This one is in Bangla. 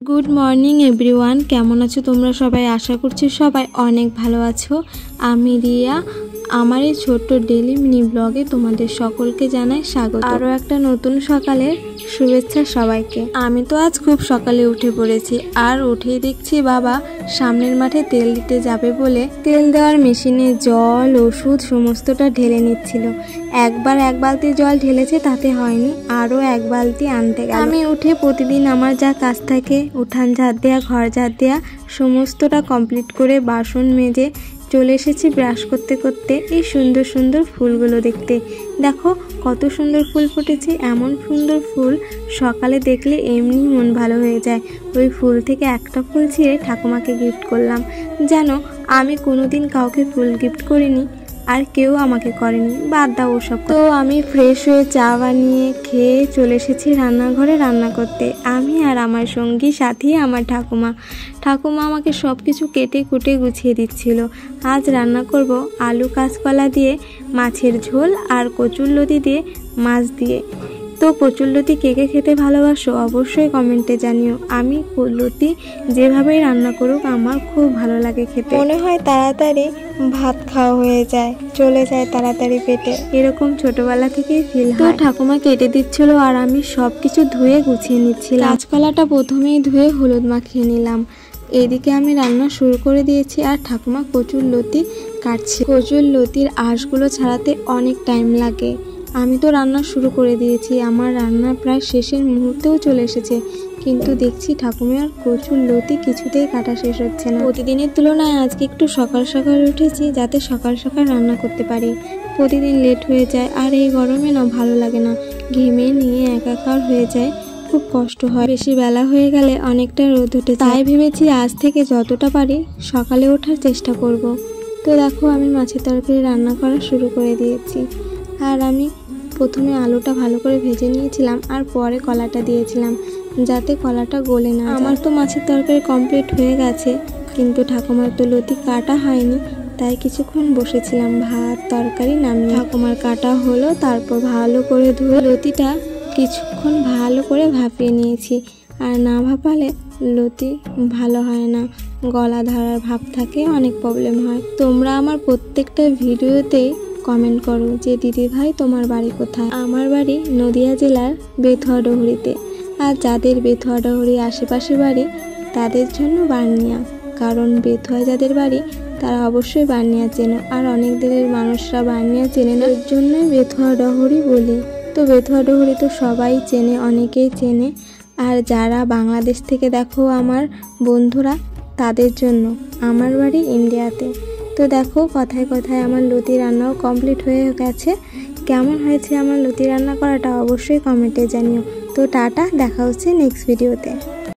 গুড মর্নিং এভরিওয়ান, কেমন আছো তোমরা সবাই? আশা করছি সবাই অনেক ভালো আছো। আমি রিয়া, আমার এই ছোট্ট ডেইলি মিনি ব্লগে তোমাদের সকলকে জানাই স্বাগত। আরও একটা নতুন সকালের শুভেচ্ছা সবাইকে। আমি তো আজ খুব সকালে উঠে পড়েছি, আর উঠেই দেখছি বাবা সামনের মাঠে তেল দিতে যাবে বলে তেল দেওয়ার মেশিনে জল, ওষুধ সমস্তটা ঢেলে নিচ্ছিল। একবার এক বালতি জল ঢেলেছে, তাতে হয়নি, আরও এক বালতি আনতে গেল। আমি উঠে প্রতিদিন আমার যা কাজ থাকে, উঠান ঝাড় দেওয়া, ঘর ঝাড় দেওয়া, সমস্তটা কমপ্লিট করে বাসন মেজে চলে এসেছি ব্রাশ করতে করতে এই সুন্দর সুন্দর ফুলগুলো দেখতে। দেখো কত সুন্দর ফুল ফুটেছে। এমন সুন্দর ফুল সকালে দেখলে এমনি মন ভালো হয়ে যায়। ওই ফুল থেকে একটা ফুল ছিঁড়ে ঠাকুমাকে গিফট করলাম। জানো, আমি কোনোদিন কাউকে ফুল গিফট করিনি, আর কেউ আমাকে করেনি, বাদ দাও ওসব। তো আমি ফ্রেশ হয়ে চা বানিয়ে খেয়ে চলে এসেছি রান্নাঘরে রান্না করতে। আমি আর আমার সঙ্গী সাথী আমার ঠাকুমা আমাকে সব কিছু কেটে কুটে গুছিয়ে দিচ্ছিল। আজ রান্না করব আলু কাঁচকলা দিয়ে মাছের ঝোল আর কচুরলতি দিয়ে মাছ দিয়ে। তো কচুরলতি কে কে খেতে ভালোবাসো অবশ্যই কমেন্টে জানিও। আমি লতি যেভাবেই রান্না করুক আমার খুব ভালো লাগে খেতে। মনে হয় তাড়াতাড়ি ভাত খাওয়া হয়ে যায়, চলে যায় তাড়াতাড়ি পেটে, এরকম ছোটবেলা থেকেই ফিল হয়। তো ঠাকুমা কেটে দিচ্ছিল আর আমি সব কিছু ধুয়ে গুছিয়ে নিচ্ছিলাম। কাঁচকলাটা প্রথমেই ধুয়ে হলুদ মাখিয়ে নিলাম। এদিকে আমি রান্না শুরু করে দিয়েছি, আর ঠাকুমা কচুরলতি কাটছে। কচুরলতির আঁশগুলো ছাড়াতে অনেক টাইম লাগে। আমি তো রান্না শুরু করে দিয়েছি, আমার রান্না প্রায় শেষের মুহূর্তেও চলে এসেছে, কিন্তু দেখছি ঠাকুমার কচুরলতি কিছুতেই কাটা শেষ হচ্ছে না। প্রতিদিনের তুলনায় আজকে একটু সকাল সকাল উঠেছি, যাতে সকাল সকাল রান্না করতে পারি। প্রতিদিন লেট হয়ে যায়, আর এই গরমে না ভালো লাগে না, ঘেমে নিয়ে একাকার হয়ে যায়, খুব কষ্ট হয়। বেশি বেলা হয়ে গেলে অনেকটা রোদ উঠে, তাই ভেবেছি আজ থেকে যতটা পারি সকালে ওঠার চেষ্টা করব। তো দেখো আমি মাছের তরকারি রান্না করা শুরু করে দিয়েছি, আর আমি প্রথমে আলুটা ভালো করে ভেজে নিয়েছিলাম, আর পরে কলাটা দিয়েছিলাম যাতে কলাটা গলে না। আমার তো মাছের তরকারি কমপ্লিট হয়ে গেছে, কিন্তু ঠাকুমার তো লতি কাটা হয়নি, তাই কিছুক্ষণ বসেছিলাম ভাত তরকারি নামিয়ে। ঠাকুমার কাটা হলো, তারপর ভালো করে ধুয়ে লতিটা কিছুক্ষণ ভালো করে ভাপিয়ে নিয়েছি। আর না ভাপালে লতি ভালো হয় না, গলা ধরার ভাব থাকে, অনেক প্রবলেম হয়। তোমরা আমার প্রত্যেকটা ভিডিওতেই কমেন্ট করো যে দিদি ভাই তোমার বাড়ি কোথায়। আমার বাড়ি নদিয়া জেলার বেথুয়া ডহরিতে, আর যাদের বেথুয়া ডহরি আশেপাশে বাড়ি তাদের জন্য বার্নিয়া, কারণ বেথুয়ায় যাদের বাড়ি তারা অবশ্যই বার্নিয়া চেনো, আর অনেক দিনের মানুষরা বার্নিয়া চেনে না, এর জন্যই বেথুয়া ডহরি বলি। তো বেথুয়া ডহরি তো সবাই চেনে, অনেকেই চেনে, আর যারা বাংলাদেশ থেকে দেখো আমার বন্ধুরা, তাদের জন্য আমার বাড়ি ইন্ডিয়াতে। তো দেখো কথায় কথায় আমার লতি রান্নাও কমপ্লিট হয়ে গেছে। কেমন হয়েছে আমার লতি রান্না করাটা অবশ্যই কমেন্টে জানিও। তো টাটা, দেখা হচ্ছে নেক্সট ভিডিওতে।